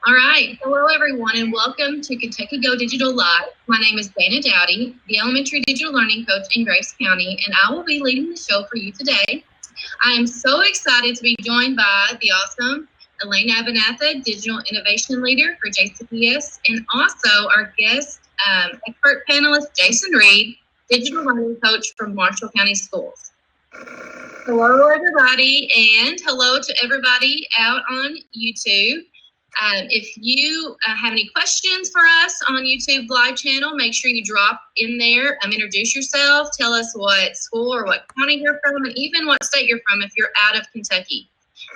All right. Hello, everyone, and welcome to Kentucky Go Digital Live. My name is Dana Dowdy, the Elementary Digital Learning Coach in Grace County, and I will be leading the show for you today. I am so excited to be joined by the awesome Elaine Abernatha, Digital Innovation Leader for JCPS, and also our guest expert panelist, Jason Reed, Digital Learning Coach from Marshall County Schools. Hello, everybody, and hello to everybody out on YouTube. If you have any questions for us on YouTube live channel, make sure you drop in there, introduce yourself, tell us what school or what county you're from, and even what state you're from if you're out of Kentucky.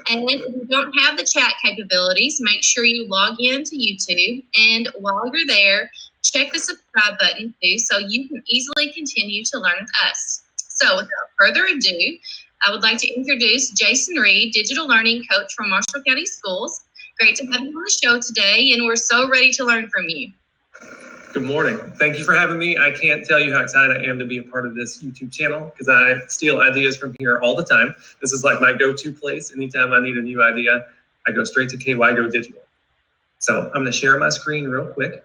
And if you don't have the chat capabilities, make sure you log in to YouTube, and while you're there, check the subscribe button too, so you can easily continue to learn with us. So without further ado, I would like to introduce Jason Reed, Digital Learning Coach from Marshall County Schools. Great to have you on the show today, and we're so ready to learn from you. Good morning. Thank you for having me. I can't tell you how excited I am to be a part of this YouTube channel because I steal ideas from here all the time. This is like my go-to place. Anytime I need a new idea, I go straight to KY Go Digital. So I'm going to share my screen real quick.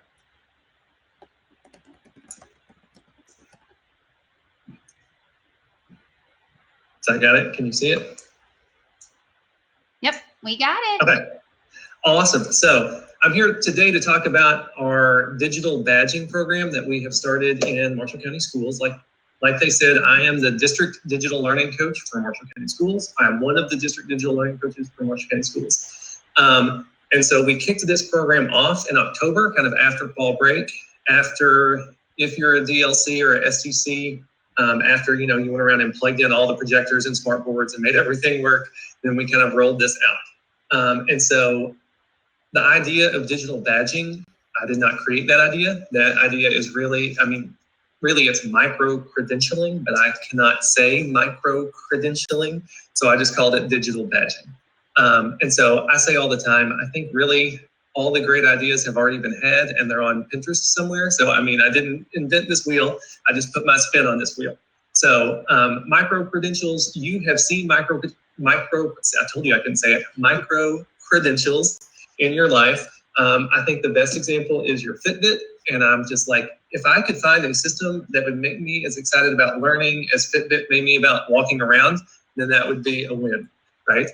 So I got it. Can you see it? Yep, we got it. Okay. Awesome. So I'm here today to talk about our digital badging program that we have started in Marshall County Schools. Like they said, I am the District Digital Learning Coach for Marshall County Schools. I am one of the District Digital Learning Coaches for Marshall County Schools. And so we kicked this program off in October, kind of after fall break, after, if you're a DLC or a STC, after, you went around and plugged in all the projectors and smart boards and made everything work, then we kind of rolled this out. And so the idea of digital badging, I did not create that idea. That idea is really it's micro-credentialing, but I cannot say micro-credentialing, so I just called it digital badging. And so I say all the time, I think really all the great ideas have already been had and they're on Pinterest somewhere. So, I didn't invent this wheel, I just put my spin on this wheel. So micro-credentials, you have seen I told you I couldn't say it, micro-credentials in your life. I think the best example is your Fitbit. And I'm just like, if I could find a system that would make me as excited about learning as Fitbit made me about walking around, then that would be a win, right?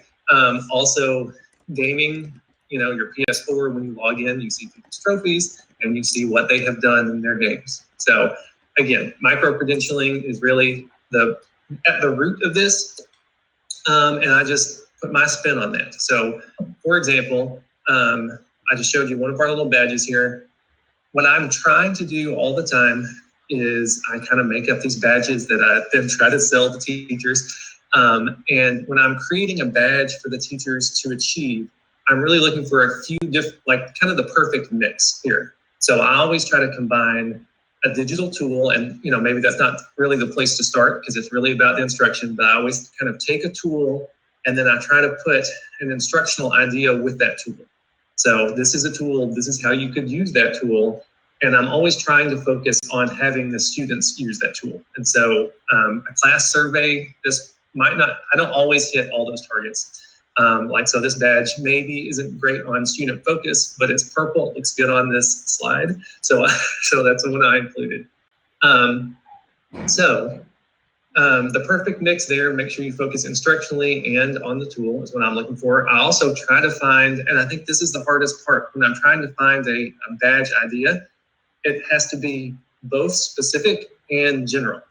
Also, gaming, your PS4, when you log in, you see people's trophies and you see what they have done in their games. So again, micro-credentialing is really at the root of this. And I just put my spin on that. So for example, I just showed you one of our little badges here. What I'm trying to do all the time is I kind of make up these badges that I then try to sell to teachers. And when I'm creating a badge for the teachers to achieve, I'm really looking for a few different, kind of the perfect mix here. So I always try to combine a digital tool, and maybe that's not really the place to start because it's really about the instruction, but I always kind of take a tool and then I try to put an instructional idea with that tool. So this is a tool, this is how you could use that tool. And I'm always trying to focus on having the students use that tool. And so a class survey, I don't always hit all those targets. So this badge maybe isn't great on student focus, but it's purple, it looks good on this slide. So that's the one I included. The perfect mix there, make sure you focus instructionally and on the tool is what I'm looking for. I also try to find, and I think this is the hardest part, when I'm trying to find a badge idea, it has to be both specific and general.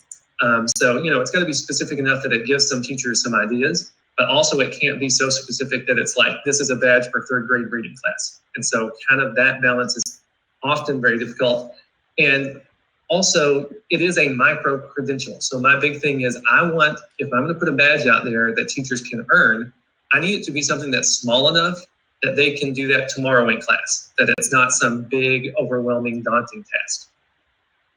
It's got to be specific enough that it gives some teachers some ideas, but also it can't be so specific that it's like, this is a badge for third grade reading class. And so kind of that balance is often very difficult. And also, it is a micro-credential. So my big thing is if I'm going to put a badge out there that teachers can earn, I need it to be something that's small enough that they can do that tomorrow in class, that it's not some big, overwhelming, daunting task.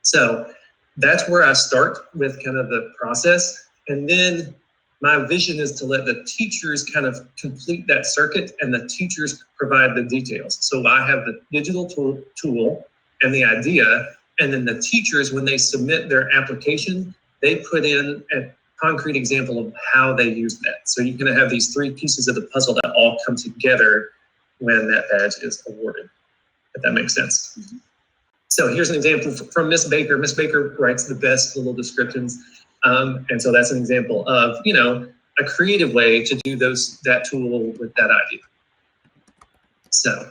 So that's where I start with kind of the process. And then my vision is to let the teachers kind of complete that circuit and the teachers provide the details. So I have the digital tool and the idea, and then the teachers, when they submit their application, they put in a concrete example of how they use that. So you can have these three pieces of the puzzle that all come together when that badge is awarded, if that makes sense. Mm-hmm. So here's an example from Miss Baker. Miss Baker writes the best little descriptions. And so that's an example of, a creative way to do that tool with that idea. So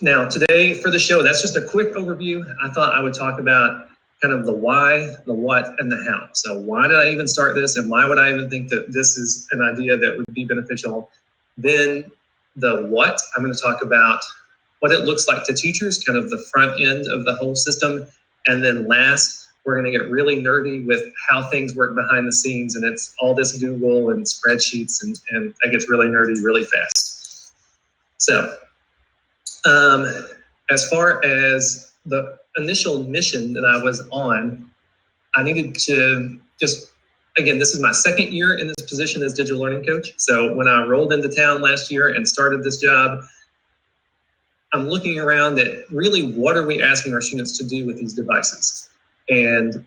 now today for the show, that's just a quick overview. I thought I would talk about kind of the why, the what, and the how. So why did I even start this, and why would I even think that this is an idea that would be beneficial? Then the what, I'm going to talk about what it looks like to teachers, kind of the front end of the whole system. And then last, we're going to get really nerdy with how things work behind the scenes, and it's all this Google and spreadsheets, and that gets really nerdy really fast. So as far as the initial mission that I was on, I needed to just, again, this is my second year in this position as digital learning coach. So when I rolled into town last year and started this job, I'm looking around at really what are we asking our students to do with these devices? And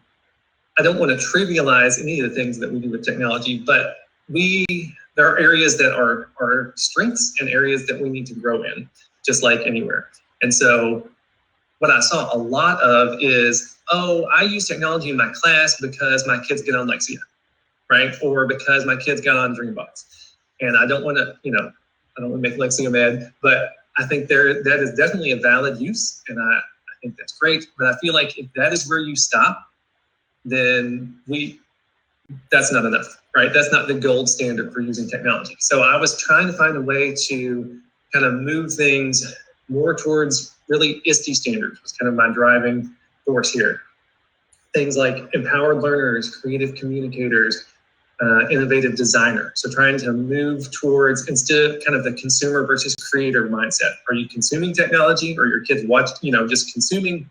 I don't want to trivialize any of the things that we do with technology, but there are areas that are strengths and areas that we need to grow in, just like anywhere. And so what I saw a lot of is, I use technology in my class because my kids get on Lexia, right? Or because my kids got on Dreambox. And I don't want to, I don't want to make Lexia mad, but I think that is definitely a valid use, and I think that's great. But I feel like if that is where you stop, then that's not enough, right? That's not the gold standard for using technology. So I was trying to find a way to kind of move things more towards really ISTE standards, was kind of my driving force here. Things like empowered learners, creative communicators, innovative designer. So trying to move towards, instead of kind of the consumer versus creator mindset. Are you consuming technology, or your kids just consuming,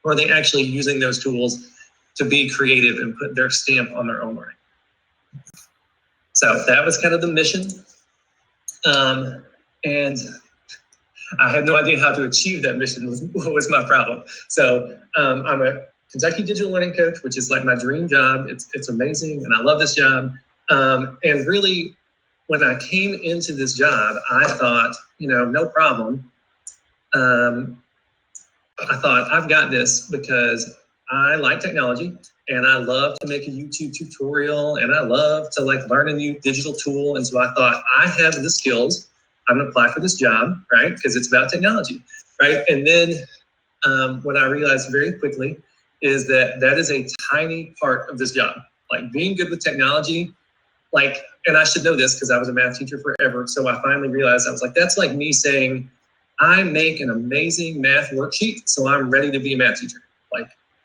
or are they actually using those tools to be creative and put their stamp on their own learning? So that was kind of the mission. And I had no idea how to achieve that mission was my problem. So I'm a Kentucky digital learning coach, which is like my dream job. It's amazing, and I love this job. And really, when I came into this job, I thought, no problem. I thought, I've got this because I like technology, and I love to make a YouTube tutorial, and I love to learn a new digital tool. And so I thought, I have the skills. I'm going to apply for this job, right? Because it's about technology, right? And then what I realized very quickly is that is a tiny part of this job. Like being good with technology, and I should know this because I was a math teacher forever. So I finally realized, I was like, that's like me saying, I make an amazing math worksheet, so I'm ready to be a math teacher.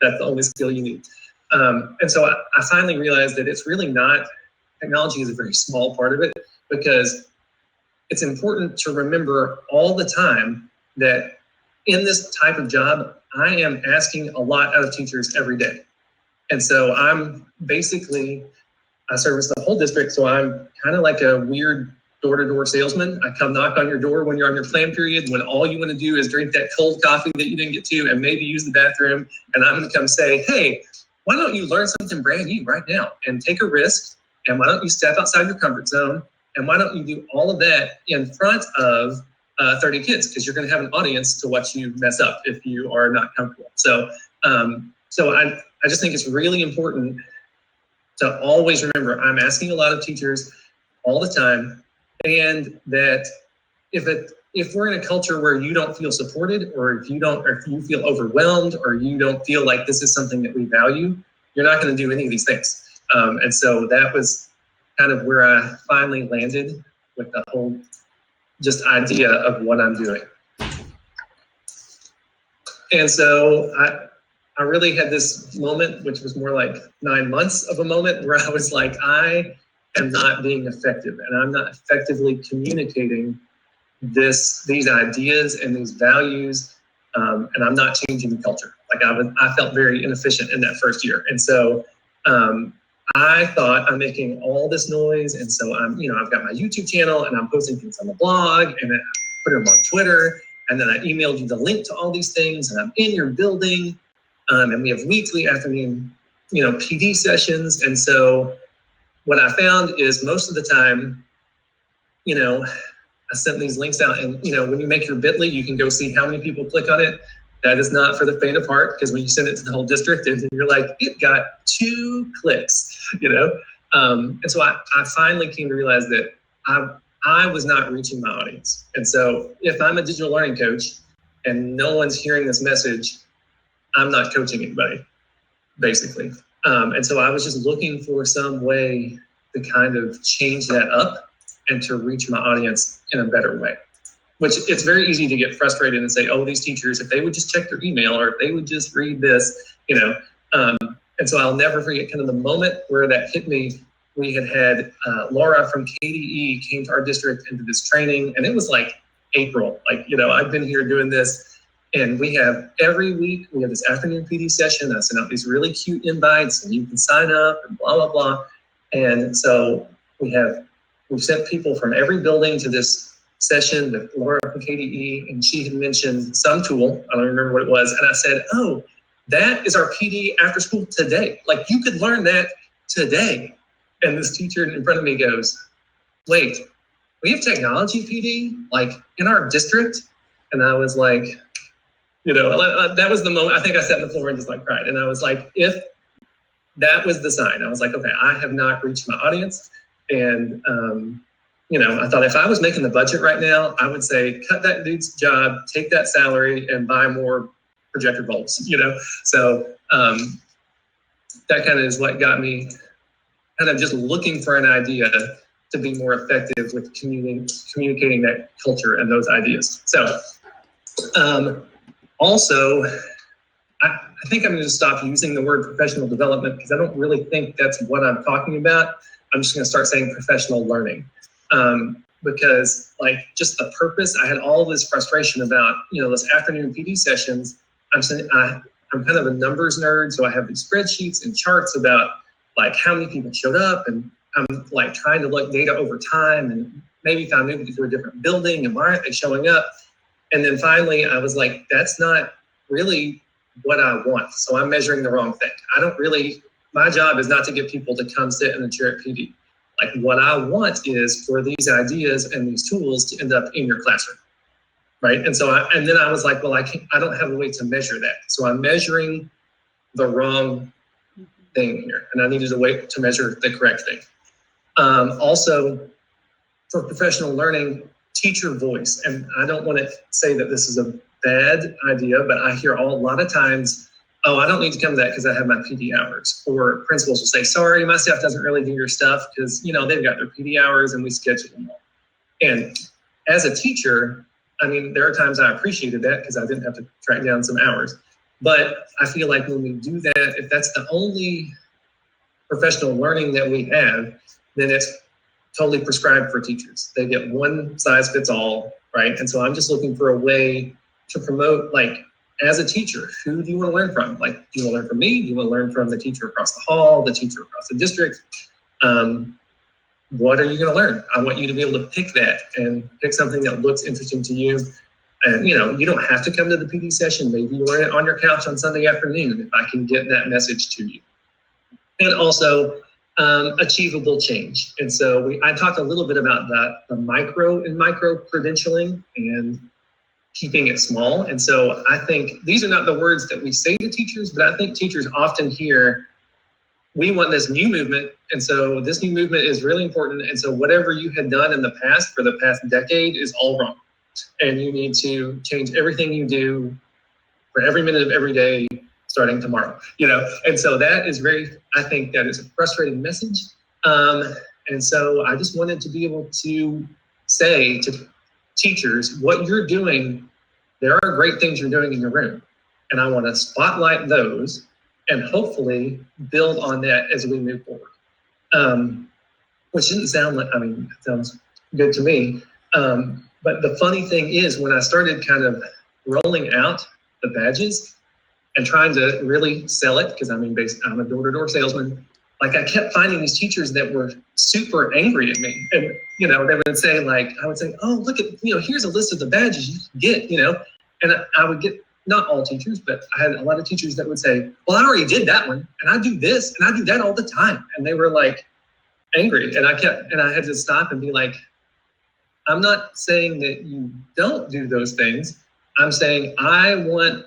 That's the only skill you need. And so I finally realized that it's really not, technology is a very small part of it, because it's important to remember all the time that in this type of job, I am asking a lot out of teachers every day. And so I service the whole district, so I'm kind of like a weird door-to-door salesman. I come knock on your door when you're on your plan period, when all you want to do is drink that cold coffee that you didn't get to and maybe use the bathroom. And I'm going to come say, hey, why don't you learn something brand new right now and take a risk? And why don't you step outside your comfort zone? And why don't you do all of that in front of 30 kids? Because you're going to have an audience to watch you mess up if you are not comfortable. So I just think it's really important to always remember, I'm asking a lot of teachers all the time, and that if we're in a culture where you don't feel supported, or if you feel overwhelmed, or you don't feel like this is something that we value, you're not going to do any of these things. And so that was kind of where I finally landed with the whole just idea of what I'm doing. And so I really had this moment, which was more like 9 months of a moment, where I was like, I am not being effective, and I'm not effectively communicating these ideas and these values, and I'm not changing the culture. I felt very inefficient in that first year. And so I thought, I'm making all this noise, and so I've got my YouTube channel, and I'm posting things on the blog, and then I put them on Twitter, and then I emailed you the link to all these things, and I'm in your building, and we have weekly afternoon, PD sessions. And so what I found is most of the time, I sent these links out, and when you make your bit.ly, you can go see how many people click on it. That is not for the faint of heart, because when you send it to the whole district, and you're like, it got 2 clicks, and so I finally came to realize that I was not reaching my audience. And so if I'm a digital learning coach and no one's hearing this message, I'm not coaching anybody, basically. And so I was just looking for some way to kind of change that up and to reach my audience in a better way. Which it's very easy to get frustrated and say, oh, these teachers, if they would just check their email or if they would just read this, and so I'll never forget kind of the moment where that hit me. We had Laura from KDE came to our district into this training, and it was like April. I've been here doing this, and we have every week, we have this afternoon PD session. I send out these really cute invites, and you can sign up and blah, blah, blah. And so we've sent people from every building to this session with Laura from KDE, and she had mentioned some tool. I don't remember what it was. And I said, oh, that is our PD after school today. Like, you could learn that today. And this teacher in front of me goes, wait, we have technology PD like in our district? And I was like, that was the moment. I think I sat on the floor and just like cried. And I was like, if that was the sign, I was like, okay, I have not reached my audience. And, I thought if I was making the budget right now, I would say, cut that dude's job, take that salary, and buy more projector bulbs, So that kind of is what got me kind of just looking for an idea to be more effective with communicating that culture and those ideas. So also, I think I'm going to stop using the word professional development, because I don't really think that's what I'm talking about. I'm just going to start saying professional learning. Because just the purpose, I had all this frustration about, those afternoon PD sessions. I'm kind of a numbers nerd, so I have these spreadsheets and charts about how many people showed up, and I'm trying to look data over time, and maybe if I moved to a different building and why aren't they showing up? And then finally I was like, that's not really what I want. So I'm measuring the wrong thing. My job is not to get people to come sit in a chair at PD. What I want is for these ideas and these tools to end up in your classroom, right? And so then I was like, well, I don't have a way to measure that. So I'm measuring the wrong thing here, and I needed a way to measure the correct thing. Also, for professional learning, teacher voice, and I don't want to say that this is a bad idea, but I hear a lot of times, oh, I don't need to come to that because I have my PD hours. Or principals will say, sorry, my staff doesn't really do your stuff because, they've got their PD hours and we schedule them all. And as a teacher, there are times I appreciated that because I didn't have to track down some hours. But I feel like when we do that, if that's the only professional learning that we have, then it's totally prescribed for teachers. They get one size fits all, right? And so I'm just looking for a way to promote, as a teacher, who do you want to learn from? Do you want to learn from me? Do you want to learn from the teacher across the hall, the teacher across the district? What are you going to learn? I want you to be able to pick that and pick something that looks interesting to you. And, you don't have to come to the PD session. Maybe you learn it on your couch on Sunday afternoon if I can get that message to you. And also, achievable change. And so I talked a little bit about that, the micro credentialing and keeping it small. And so I think these are not the words that we say to teachers, but I think teachers often hear, we want this new movement. And so this new movement is really important. And so whatever you had done in the past for the past decade is all wrong. And you need to change everything you do for every minute of every day starting tomorrow, And so that is I think that is a frustrating message. And so I just wanted to be able to say to teachers, what you're doing, there are great things you're doing in your room. And I want to spotlight those and hopefully build on that as we move forward. Which didn't sound it sounds good to me. But the funny thing is, when I started kind of rolling out the badges and trying to really sell it, because I'm a door-to-door salesman, I kept finding these teachers that were super angry at me. And, they would say I would say, oh, look at, here's a list of the badges you can get, and I would get, not all teachers, but I had a lot of teachers that would say, well, I already did that one, and I do this, and I do that all the time. And they were angry. And I had to stop and be like, I'm not saying that you don't do those things. I'm saying I want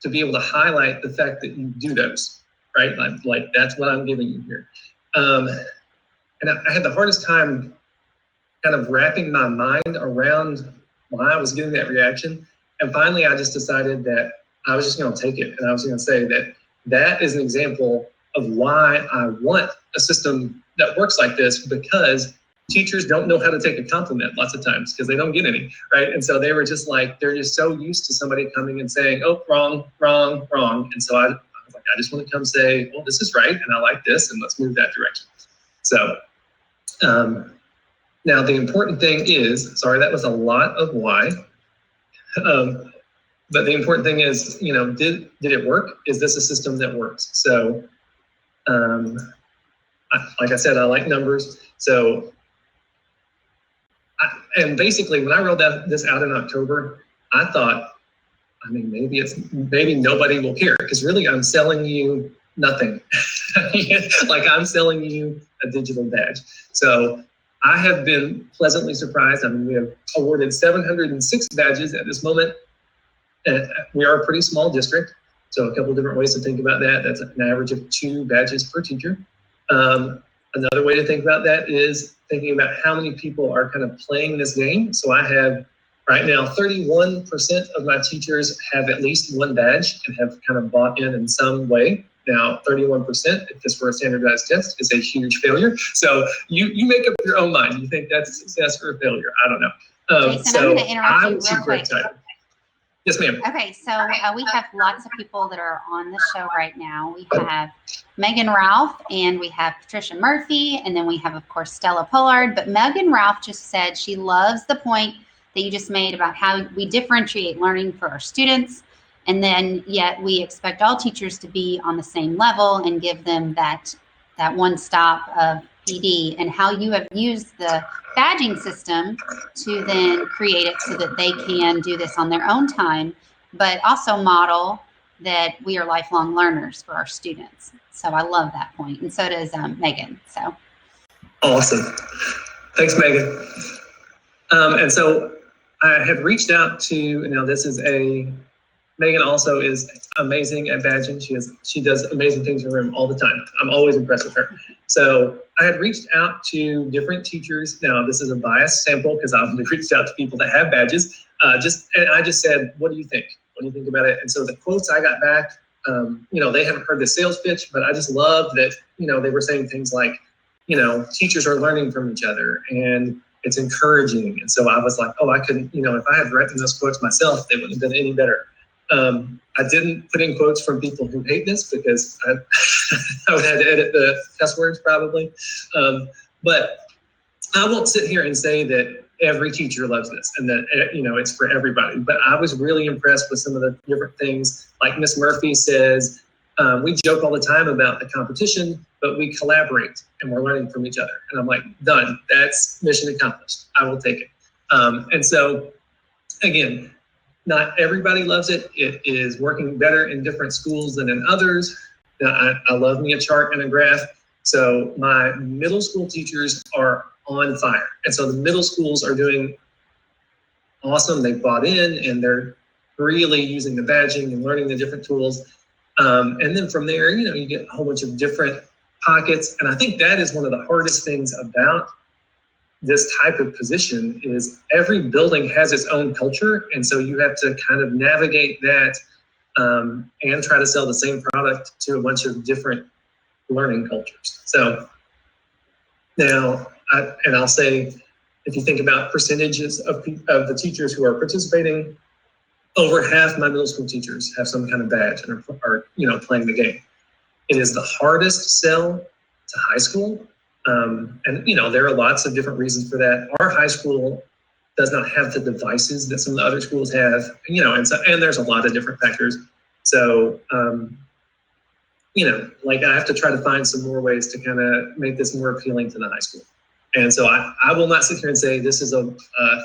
to be able to highlight the fact that you do those, right? Like that's what I'm giving you here. And I had the hardest time kind of wrapping my mind around why I was getting that reaction. And finally, I just decided that I was just going to take it. And I was going to say that that is an example of why I want a system that works like this, because teachers don't know how to take a compliment lots of times because they don't get any, right? And so they were just like, they're just so used to somebody coming and saying, oh, wrong, wrong, wrong. And so I was like, I just want to come say, well, this is right, and I like this, and let's move that direction. So now the important thing is, sorry, that was a lot of why. But the important thing is, you know, did it work? Is this a system that works? So, like I said, I like numbers. So, and basically, when I rolled this out in October, I thought, I mean, maybe nobody will care, because really I'm selling you nothing. Like I'm selling you a digital badge. So I have been pleasantly surprised. I mean, we have awarded 706 badges at this moment. We are a pretty small district, so a couple of different ways to think about that. That's an average of 2 badges per teacher. Another way to think about that is thinking about how many people are kind of playing this game. So I have right now 31% of my teachers have at least 1 badge and have kind of bought in some way. Now, 31%, if this were a standardized test, is a huge failure. So you make up your own mind. You think that's a success or a failure? I don't know. Jason, so I'm going to interrupt you real super quick. excited. Yes, ma'am. Okay, so we have lots of people that are on the show right now. We have Megan Ralph, and we have Patricia Murphy, and then we have, of course, Stella Pollard. But Megan Ralph just said she loves the point that you just made about how we differentiate learning for our students, and then yet we expect all teachers to be on the same level and give them that one stop of PD, and how you have used the badging system to then create it so that they can do this on their own time, but also model that we are lifelong learners for our students. So I love that point, and so does Megan. So awesome. Thanks, Megan. And so I have reached out to, now this is Megan also is amazing at badging. She does amazing things in her room all the time. I'm always impressed with her. So I had reached out to different teachers. Now this is a biased sample because I've reached out to people that have badges. And I just said, what do you think? What do you think about it? And so the quotes I got back, they haven't heard the sales pitch, but I just love that, they were saying things like, teachers are learning from each other and it's encouraging. And so I was like, oh, I couldn't, if I had written those quotes myself, they wouldn't have been any better. I didn't put in quotes from people who hate this because I would have to edit the cuss words probably. But I won't sit here and say that every teacher loves this and that, it's for everybody. But I was really impressed with some of the different things. Like Miss Murphy says, we joke all the time about the competition, but we collaborate and we're learning from each other. And I'm like, done. That's mission accomplished. I will take it. And so, again, not everybody loves it. It is working better in different schools than in others. I love me a chart and a graph. So my middle school teachers are on fire. And so the middle schools are doing awesome. They bought in and they're really using the badging and learning the different tools. And then from there, you get a whole bunch of different pockets. And I think that is one of the hardest things about this type of position is every building has its own culture. And so you have to kind of navigate that and try to sell the same product to a bunch of different learning cultures. So now, I'll say, if you think about percentages of the teachers who are participating, over half my middle school teachers have some kind of badge and are playing the game. It is the hardest sell to high school. And there are lots of different reasons for that. Our high school does not have the devices that some of the other schools have, and there's a lot of different factors. So, I have to try to find some more ways to kind of make this more appealing to the high school. And so I will not sit here and say this is a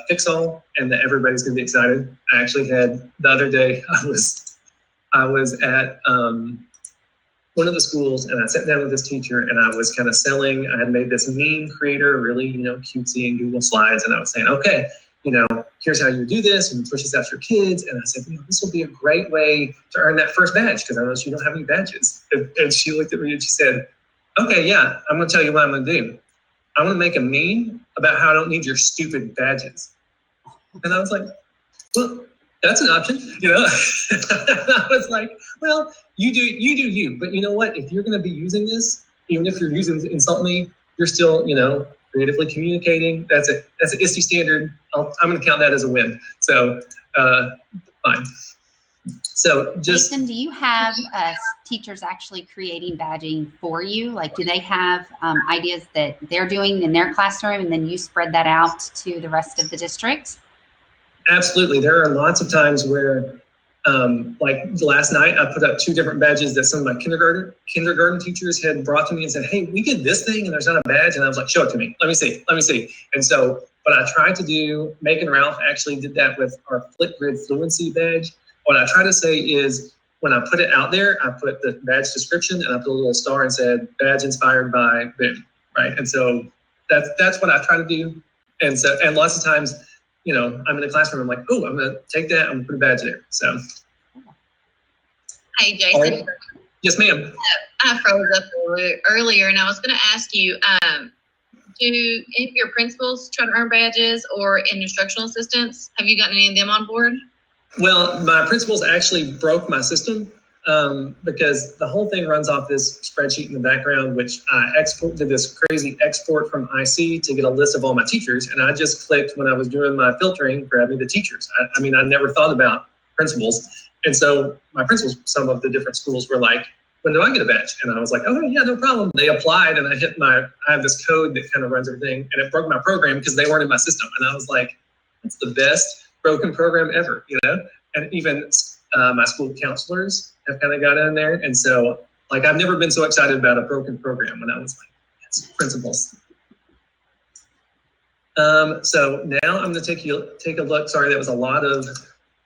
fix-all and that everybody's going to be excited. I actually had the other day, I was at one of the schools, and I sat down with this teacher, and I was kind of selling. I had made this meme creator, really, cutesy in Google Slides, and I was saying, okay, here's how you do this, and you push this out to your kids. And I said, this will be a great way to earn that first badge, because I know you don't have any badges. And she looked at me and she said, okay, yeah, I'm going to tell you what I'm going to do. I'm going to make a meme about how I don't need your stupid badges. And I was like, well, that's an option, I was like, well, you do you. But you know what? If you're going to be using this, even if you're using insult me, you're still, creatively communicating. That's an ISTE standard. I'm going to count that as a win. So, fine. So Jason, do you have teachers actually creating badging for you? Like, do they have ideas that they're doing in their classroom, and then you spread that out to the rest of the district? Absolutely. There are lots of times where, like last night, I put up 2 different badges that some of my kindergarten teachers had brought to me and said, hey, we did this thing and there's not a badge. And I was like, show it to me. Let me see. And so what I tried to do, Megan Ralph actually did that with our Flipgrid Fluency badge. What I try to say is, when I put it out there, I put the badge description and I put a little star and said, badge inspired by boom, right? And so that's what I try to do. And lots of times, I'm in the classroom, I'm like, oh, I'm going to take that, I'm going to put a badge there. So. Hey, Jason. Right. Yes, ma'am. I froze up earlier, and I was going to ask you, do any of your principals try to earn badges, or instructional assistants? Have you gotten any of them on board? Well, my principals actually broke my system because the whole thing runs off this spreadsheet in the background, which I did this crazy export from IC to get a list of all my teachers. And I just clicked when I was doing my filtering, grabbing the teachers. I never thought about principals. And so my principals, some of the different schools were like, when do I get a badge? And I was like, oh yeah, no problem. They applied, and I have this code that kind of runs everything, and it broke my program because they weren't in my system. And I was like, that's the best broken program ever, and even my school counselors have kind of got in there. And so, like, I've never been so excited about a broken program when I was like, yes, principals. So now I'm going to take a look. Sorry, that was a lot of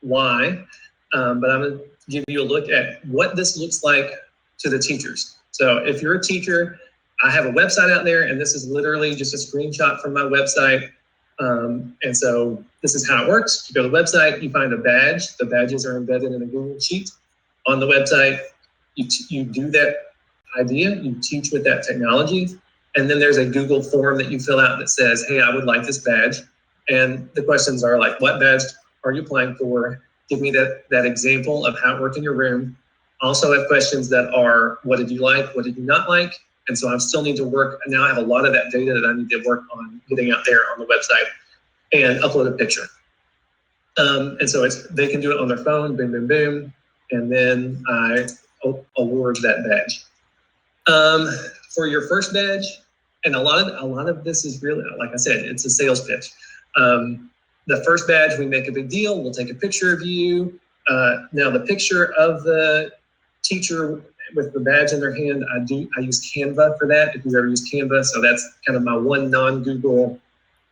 why, but I'm going to give you a look at what this looks like to the teachers. So if you're a teacher, I have a website out there, and this is literally just a screenshot from my website. And so this is how it works. You go to the website, you find a badge. The badges are embedded in a Google Sheet on the website. You do that idea, you teach with that technology, and then there's a Google form that you fill out that says, hey, I would like this badge. And the questions are like, what badge are you applying for? Give me that example of how it worked in your room. Also have questions that are, what did you like? What did you not like? And so I still need to work. Now I have a lot of that data that I need to work on getting out there on the website and upload a picture. And so they can do it on their phone, boom, boom, boom. And then I award that badge. For your first badge, and a lot of this is really, like I said, it's a sales pitch. The first badge, we make a big deal. We'll take a picture of you. Now the picture of the teacher with the badge in their hand, I use Canva for that, if you've ever used Canva. So that's kind of my one non-Google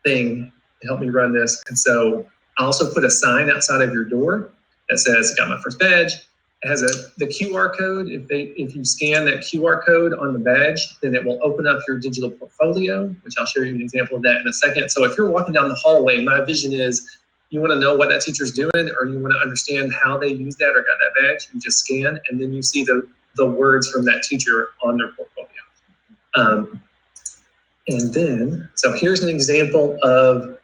thing to help me run this. And so I also put a sign outside of your door that says, got my first badge. It has the QR code. If you scan that QR code on the badge, then it will open up your digital portfolio, which I'll show you an example of that in a second. So if you're walking down the hallway, my vision is you want to know what that teacher's doing, or you want to understand how they use that or got that badge, you just scan, and then you see the words from that teacher on their portfolio. And then, so here's an example of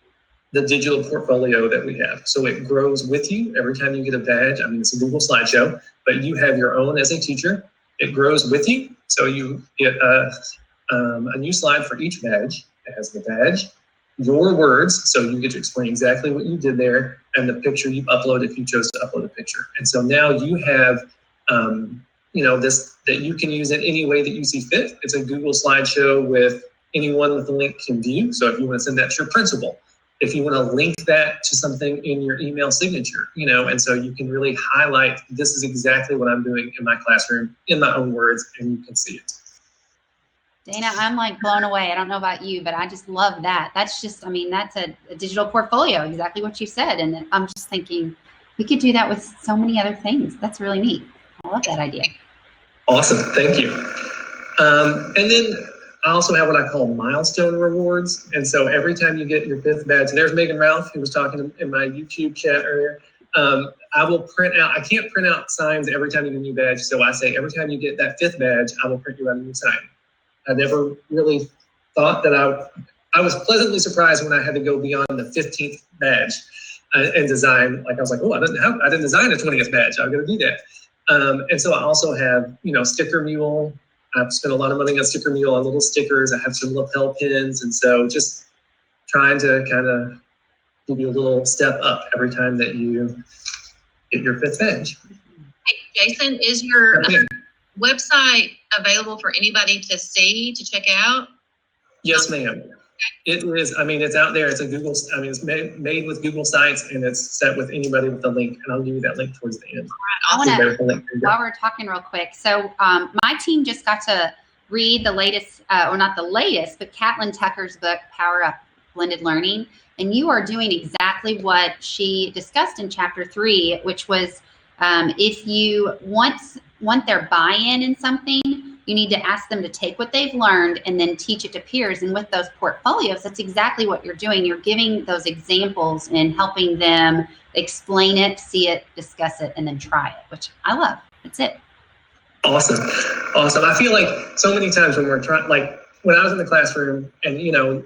the digital portfolio that we have. So it grows with you every time you get a badge. It's a Google slideshow, but you have your own as a teacher. It grows with you. So you get a new slide for each badge. It has the badge, your words, so you get to explain exactly what you did there, and the picture you upload if you chose to upload a picture. And so now you have this that you can use in any way that you see fit. It's a Google slideshow with anyone with a link can view. So if you want to send that to your principal, if you want to link that to something in your email signature, and so you can really highlight, this is exactly what I'm doing in my classroom in my own words, and you can see it. Dana, I'm like blown away. I don't know about you, but I just love that. That's just, that's a digital portfolio, exactly what you said. And I'm just thinking we could do that with so many other things. That's really neat. I love that idea. Awesome, thank you. And then I also have what I call Milestone Rewards. And so every time you get your 5th badge, and there's Megan Ralph, who was talking in my YouTube chat earlier, I will print out, I can't print out signs every time you get a new badge. So I say, every time you get that 5th badge, I will print you out a new sign. I never really thought that I was pleasantly surprised when I had to go beyond the 15th badge and design. Like I was like, oh, I didn't design a 20th badge. I'm going to do that. And so I also have, Sticker Mule. I've spent a lot of money on Sticker Mule on little stickers. I have some lapel pins. And so just trying to kind of give you a little step up every time that you get your 5th badge. Hey, Jason, is your website available for anybody to see, to check out? Yes, ma'am. It is. I mean, it's out there. It's a Google. I mean, it's made with Google Sites, and it's set with anybody with the link. And I'll give you that link towards the end. I want to, while we're talking real quick. So my team just got to read the latest, or not the latest, but Caitlin Tucker's book, Power Up Blended Learning. And you are doing exactly what she discussed in chapter 3, which was if you want their buy-in in something, you need to ask them to take what they've learned and then teach it to peers. And with those portfolios, that's exactly what you're doing. You're giving those examples and helping them explain it, see it, discuss it, and then try it, which I love. That's it. Awesome. I feel like so many times when we're trying, like when I was in the classroom and,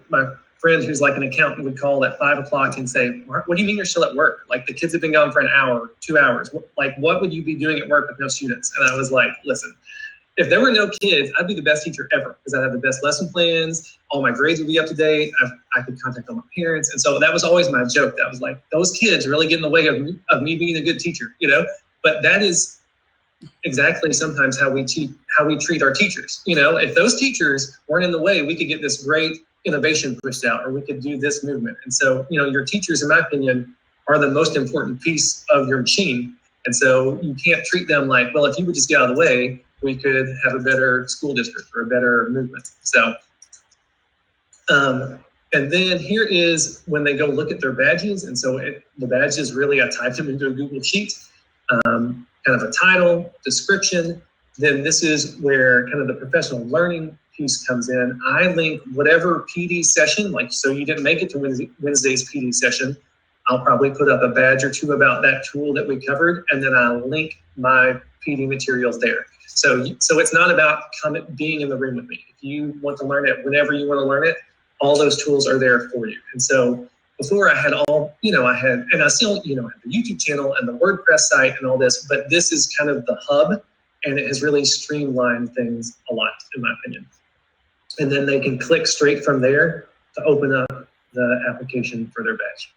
my friend who's like an accountant would call at 5 o'clock and say, Mark, what do you mean you're still at work? Like the kids have been gone for an hour, 2 hours. Like what would you be doing at work with no students? And I was like, listen, if there were no kids, I'd be the best teacher ever because I'd have the best lesson plans. All my grades would be up to date. I could contact all my parents. And so that was always my joke. That was like, those kids really get in the way of me being a good teacher, But that is exactly sometimes how we treat our teachers. If those teachers weren't in the way, we could get this great innovation pushed out, or we could do this movement. And so, your teachers, in my opinion, are the most important piece of your machine. And so you can't treat them like, well, if you would just get out of the way, we could have a better school district or a better movement. So, and then here is when they go look at their badges. And so the badges really, I typed them into a Google Sheet, kind of a title, description. Then this is where kind of the professional learning piece comes in. I link whatever PD session, like, so you didn't make it to Wednesday's PD session, I'll probably put up a badge or 2 about that tool that we covered, and then I'll link my PD materials there. So it's not about being in the room with me. If you want to learn it whenever you want to learn it, all those tools are there for you. And so before I had and I still, have the YouTube channel and the WordPress site and all this, but this is kind of the hub, and it has really streamlined things a lot, in my opinion. And then they can click straight from there to open up the application for their badge.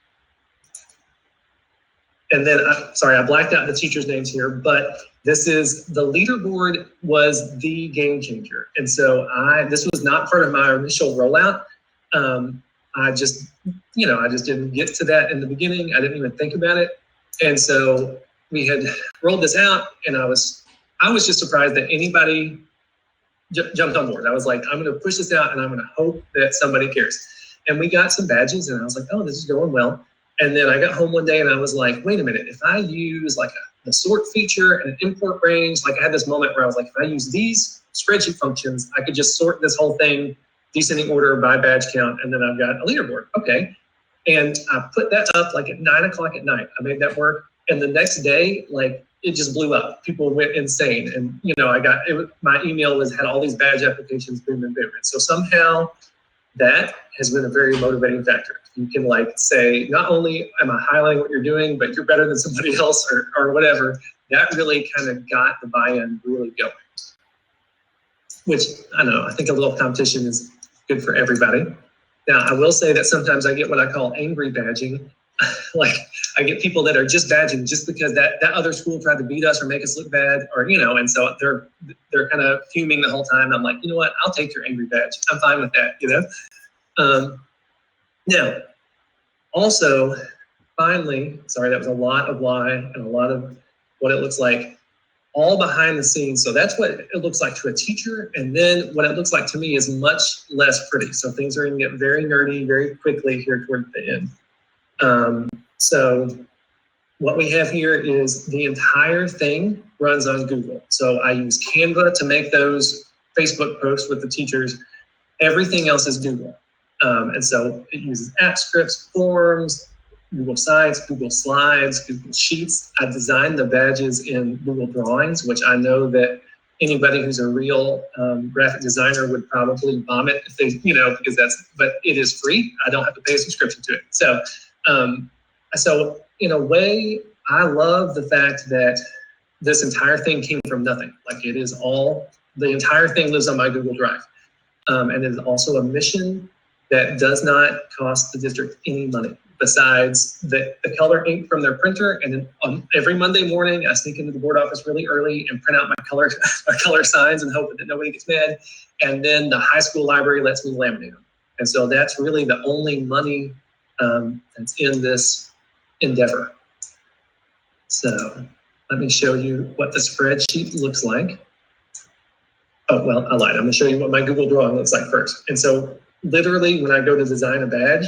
And then, I blacked out the teachers' names here, but this is the leaderboard was the game changer. And so this was not part of my initial rollout. I just didn't get to that in the beginning. I didn't even think about it. And so we had rolled this out, and I was just surprised that anybody jumped on board. I was like, I'm going to push this out, and I'm going to hope that somebody cares. And we got some badges, and I was like, oh, this is going well. And then I got home one day and I was like, wait a minute, if I use like the sort feature and an import range, like I had this moment where I was like, if I use these spreadsheet functions, I could just sort this whole thing, descending order by badge count, and then I've got a leaderboard. Okay. And I put that up like at 9 o'clock at night. I made that work. And the next day, like it just blew up. People went insane. And, my email had all these badge applications, boom, boom, boom. And so somehow that has been a very motivating factor. You can say, not only am I highlighting what you're doing, but you're better than somebody else or whatever. That really kind of got the buy-in really going. Which, I don't know, I think a little competition is good for everybody. Now, I will say that sometimes I get what I call angry badging. I get people that are just badging just because that other school tried to beat us or make us look bad, or, and so they're kind of fuming the whole time. I'm like, you know what, I'll take your angry badge. I'm fine with that, Now, also, finally, sorry, that was a lot of why and a lot of what it looks like, all behind the scenes. So that's what it looks like to a teacher. And then what it looks like to me is much less pretty. So things are going to get very nerdy very quickly here toward the end. So what we have here is the entire thing runs on Google. So I use Canva to make those Facebook posts with the teachers. Everything else is Google. And so it uses app scripts, forms, Google Sites, Google Slides, Google Sheets. I designed the badges in Google Drawings, which I know that anybody who's a real graphic designer would probably vomit if they, but it is free. I don't have to pay a subscription to it. So in a way, I love the fact that this entire thing came from nothing. Like the entire thing lives on my Google Drive. And it is also a mission that does not cost the district any money besides the color ink from their printer. And then every Monday morning, I sneak into the board office really early and print out my color signs and hope that nobody gets mad. And then the high school library lets me laminate them. And so that's really the only money that's in this endeavor. So let me show you what the spreadsheet looks like. Oh, well, I lied. I'm gonna show you what my Google drawing looks like first. And so literally when I go to design a badge,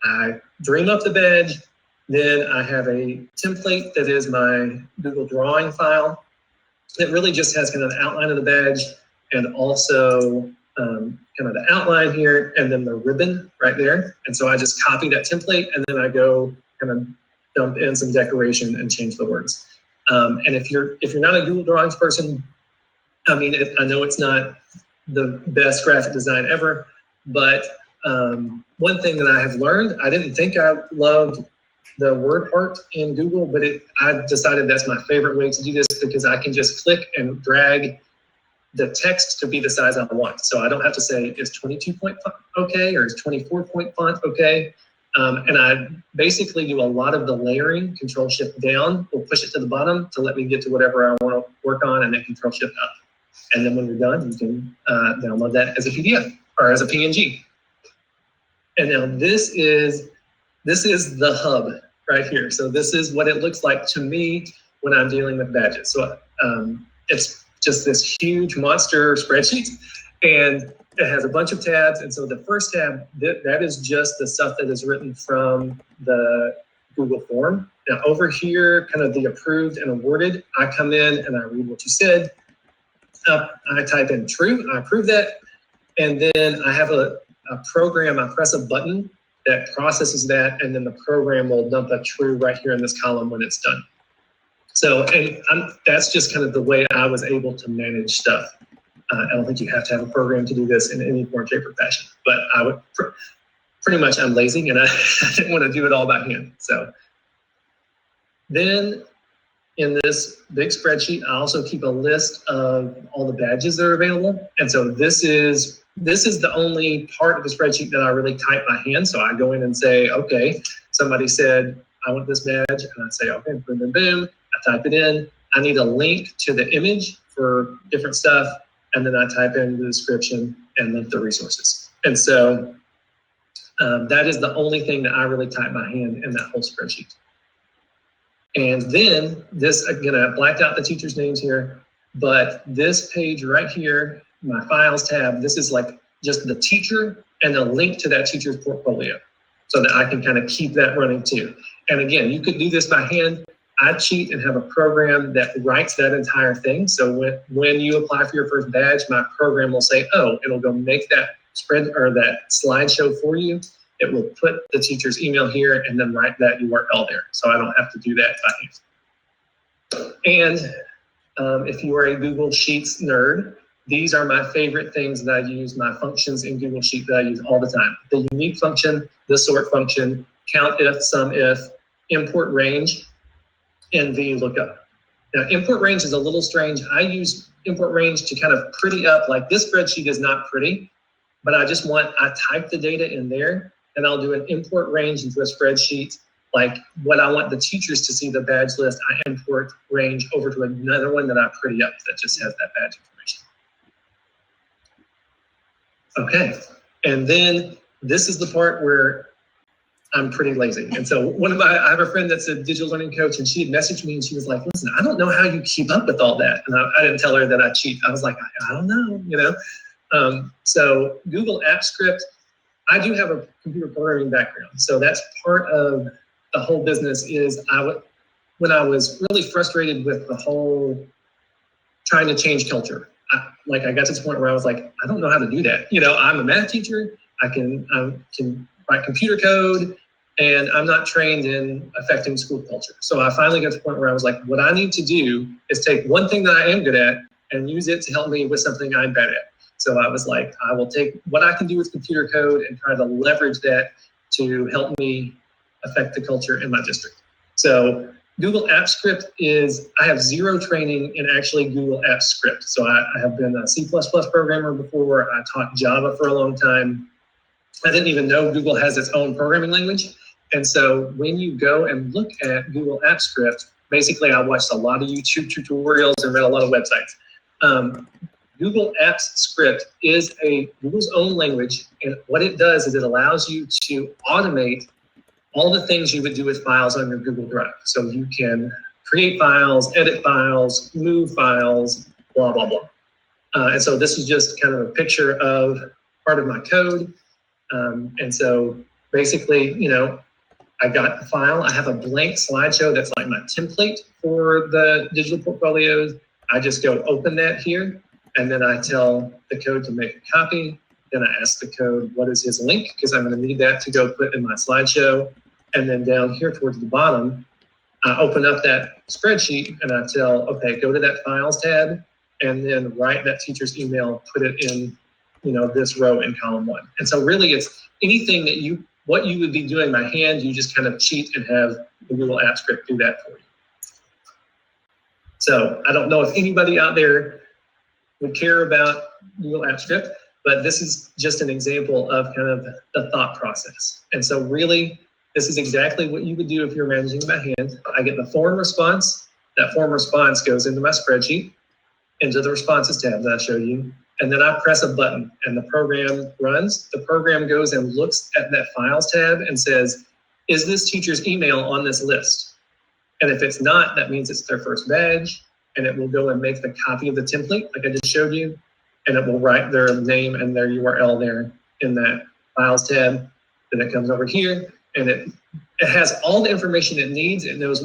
I dream up the badge, then I have a template that is my Google drawing file that really just has kind of the outline of the badge and also kind of the outline here and then the ribbon right there. And so I just copy that template and then I go kind of dump in some decoration and change the words. And if you're not a Google Drawings person, I mean, I know it's not the best graphic design ever, but one thing that I have learned, I didn't think I loved the word art in Google, but I decided that's my favorite way to do this because I can just click and drag the text to be the size I want. So I don't have to say, is 22 point font okay, or is 24 point font okay? And I basically do a lot of the layering, Control Shift down, will push it to the bottom to let me get to whatever I want to work on, and then Control Shift up. And then when you're done, you can download that as a PDF or as a PNG. And now this is the hub right here. So this is what it looks like to me when I'm dealing with badges. So it's just this huge monster spreadsheet, and it has a bunch of tabs. And so the first tab, that is just the stuff that is written from the Google form. Now over here, kind of the approved and awarded, I come in and I read what you said. I type in true, I approve that. And then I have a program, I press a button that processes that, and then the program will dump a true right here in this column when it's done. So, and that's just kind of the way I was able to manage stuff. I don't think you have to have a program to do this in any form, shape, or fashion, but I would pretty much, I'm lazy and I didn't want to do it all by hand. So then in this big spreadsheet, I also keep a list of all the badges that are available. And so this is the only part of the spreadsheet that I really type by hand. So I go in and say, okay, somebody said, I want this badge. And I say, okay, boom, boom, boom. I type it in. I need a link to the image for different stuff. And then I type in the description and then the resources. And so that is the only thing that I really type by hand in that whole spreadsheet. And then this, again, I blacked out the teachers' names here, but this page right here, my files tab, this is like just the teacher and a link to that teacher's portfolio so that I can kind of keep that running too. And again, you could do this by hand. I cheat and have a program that writes that entire thing. So when you apply for your first badge, my program will say, oh, it'll go make that spread or that slideshow for you. It will put the teacher's email here and then write that URL there. So I don't have to do that by hand. And if you are a Google Sheets nerd, these are my favorite things that I use, my functions in Google Sheet that I use all the time. The unique function, the sort function, count if, sum if, import range, and VLOOKUP. Now, import range is a little strange. I use import range to kind of pretty up, like this spreadsheet is not pretty, but I type the data in there, and I'll do an import range into a spreadsheet. Like what I want the teachers to see the badge list, I import range over to another one that I pretty up that just has that badge information. Okay, and then this is the part where I'm pretty lazy. And so I have a friend that's a digital learning coach, and she had messaged me and she was like, listen, I don't know how you keep up with all that. And I didn't tell her that I cheat. I was like, I don't know, So Google Apps Script, I do have a computer programming background. So that's part of the whole business is when I was really frustrated with the whole trying to change culture. I got to the point where I was like, I don't know how to do that. I'm a math teacher. I can write computer code, and I'm not trained in affecting school culture. So I finally got to the point where I was like, what I need to do is take one thing that I am good at and use it to help me with something I'm bad at. So I was like, I will take what I can do with computer code and try to leverage that to help me affect the culture in my district. So Google Apps Script I have zero training in actually Google Apps Script. So I have been a C++ programmer before. I taught Java for a long time. I didn't even know Google has its own programming language. And so when you go and look at Google Apps Script, basically I watched a lot of YouTube tutorials and read a lot of websites. Google Apps Script is Google's own language. And what it does is it allows you to automate all the things you would do with files on your Google Drive. So you can create files, edit files, move files, blah, blah, blah. And so this is just kind of a picture of part of my code. And so basically, I got the file. I have a blank slideshow that's like my template for the digital portfolios. I just go open that here, and then I tell the code to make a copy. Then I ask the code, what is his link? Because I'm going to need that to go put in my slideshow. And then down here towards the bottom, I open up that spreadsheet and I tell, okay, go to that files tab and then write that teacher's email, put it in, this row in column 1. And so really it's anything that what you would be doing by hand, you just kind of cheat and have the Google Apps Script do that for you. So I don't know if anybody out there would care about Google Apps Script, but this is just an example of kind of the thought process. And so really, this is exactly what you would do if you're managing by hand. I get the form response. That form response goes into my spreadsheet, into the responses tab that I showed you. And then I press a button and the program runs. The program goes and looks at that files tab and says, is this teacher's email on this list? And if it's not, that means it's their first badge. And it will go and make the copy of the template like I just showed you. And it will write their name and their URL there in that files tab. Then it comes over here. And it has all the information it needs. It knows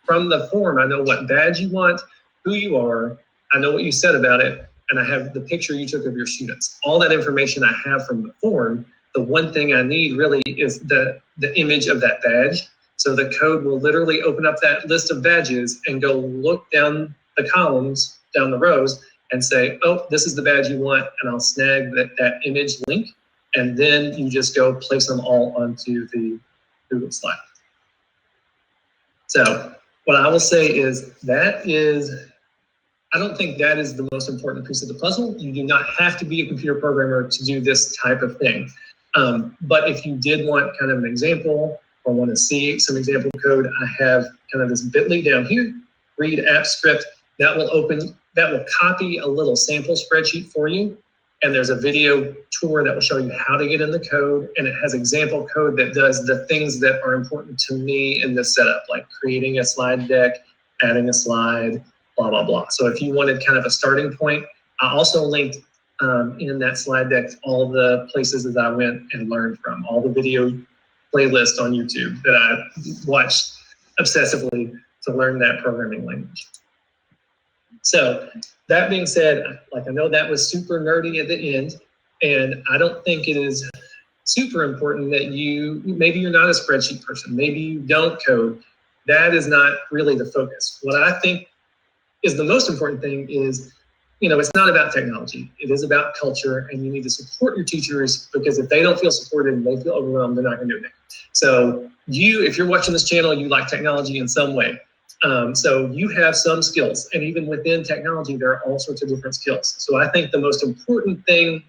from the form, I know what badge you want, who you are, I know what you said about it, and I have the picture you took of your students. All that information I have from the form. The one thing I need really is the image of that badge. So the code will literally open up that list of badges and go look down the columns, down the rows, and say, oh, this is the badge you want, and I'll snag that image link. And then you just go place them all onto the Google slide. So what I will say is I don't think that is the most important piece of the puzzle. You do not have to be a computer programmer to do this type of thing. But if you did want kind of an example or want to see some example code, I have kind of this bit.ly down here, read app script, that will copy a little sample spreadsheet for you. And there's a video tour that will show you how to get in the code. And it has example code that does the things that are important to me in this setup, like creating a slide deck, adding a slide, blah, blah, blah. So if you wanted kind of a starting point, I also linked in that slide deck all the places that I went and learned from, all the video playlists on YouTube that I watched obsessively to learn that programming language. So that being said, I know that was super nerdy at the end, and I don't think it is super important that maybe you're not a spreadsheet person, maybe you don't code. That is not really the focus. What I think is the most important thing is, it's not about technology. It is about culture, and you need to support your teachers, because if they don't feel supported and they feel overwhelmed, they're not going to do it. So if you're watching this channel, you like technology in some way. So you have some skills, and even within technology, there are all sorts of different skills. So I think the most important thing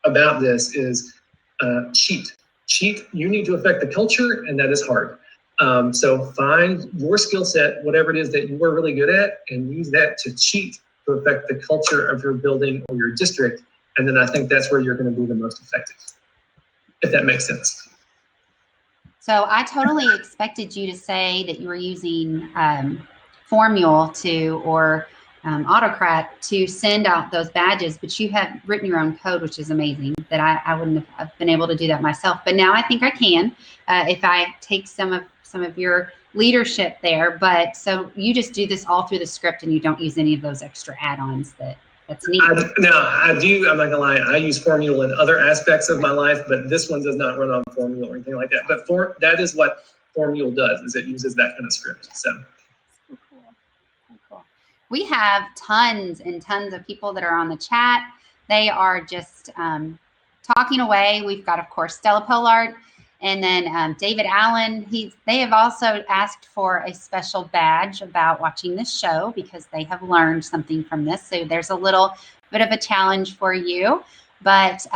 about this is cheat. You need to affect the culture, and that is hard. So find your skill set, whatever it is that you are really good at, and use that to cheat to affect the culture of your building or your district. And then I think that's where you're going to be the most effective, if that makes sense. So I totally expected you to say that you were using Formule or Autocrat to send out those badges, but you have written your own code, which is amazing, that I wouldn't have been able to do that myself. But now I think I can if I take some of your leadership there. But so you just do this all through the script and you don't use any of those extra add-ons that's neat. I do. I'm not gonna lie. I use Formula in other aspects of my life, but this one does not run on Formula or anything like that. But that is what Formula does, is it uses that kind of script. So cool. We have tons and tons of people that are on the chat. They are just talking away. We've got, of course, Stella Pollard, and then David Allen. They have also asked for a special badge about watching this show because they have learned something from this. So there's a little bit of a challenge for you. But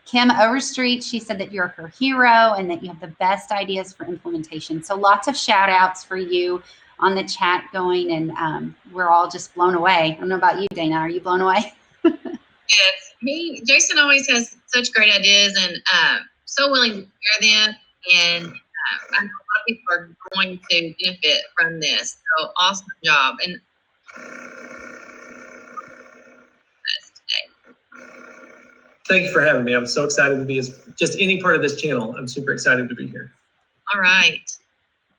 Kim Overstreet, she said that you're her hero and that you have the best ideas for implementation. So lots of shout outs for you on the chat going, and we're all just blown away. I don't know about you, Dana. Are you blown away? Yes. Jason always has such great ideas and so willing to share them. And I know a lot of people are going to benefit from this. So awesome job. And thank you for having me. I'm so excited to be just any part of this channel. I'm super excited to be here. All right.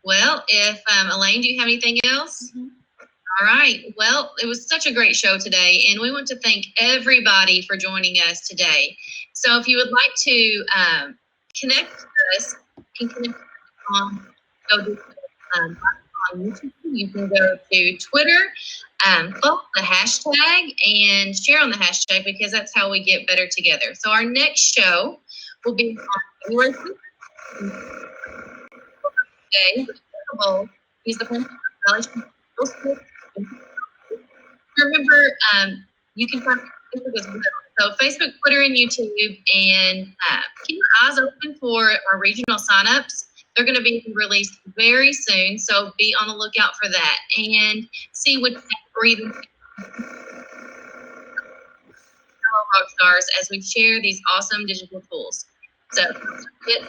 Well, if Elaine, do you have anything else? Mm-hmm. All right. Well, it was such a great show today, and we want to thank everybody for joining us today. So if you would like to connect with us, you can connect on YouTube. You can go to Twitter, follow the hashtag, and share on the hashtag because that's how we get better together. So our next show will be on January 5th. Use the remember, you can find Facebook as well. So Facebook, Twitter, and YouTube, and keep your eyes open for our regional signups. They're going to be released very soon, so be on the lookout for that and see which breathing rock stars as we share these awesome digital tools. So hit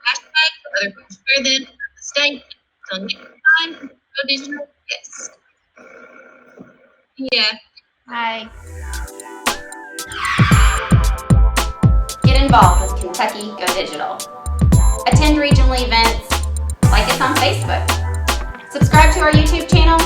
hashtag for other people share them at the state. Until next time, go digital. Yes. Yeah. Hi. Get involved with Kentucky Go Digital. Attend regional events, like us on Facebook. Subscribe to our YouTube channel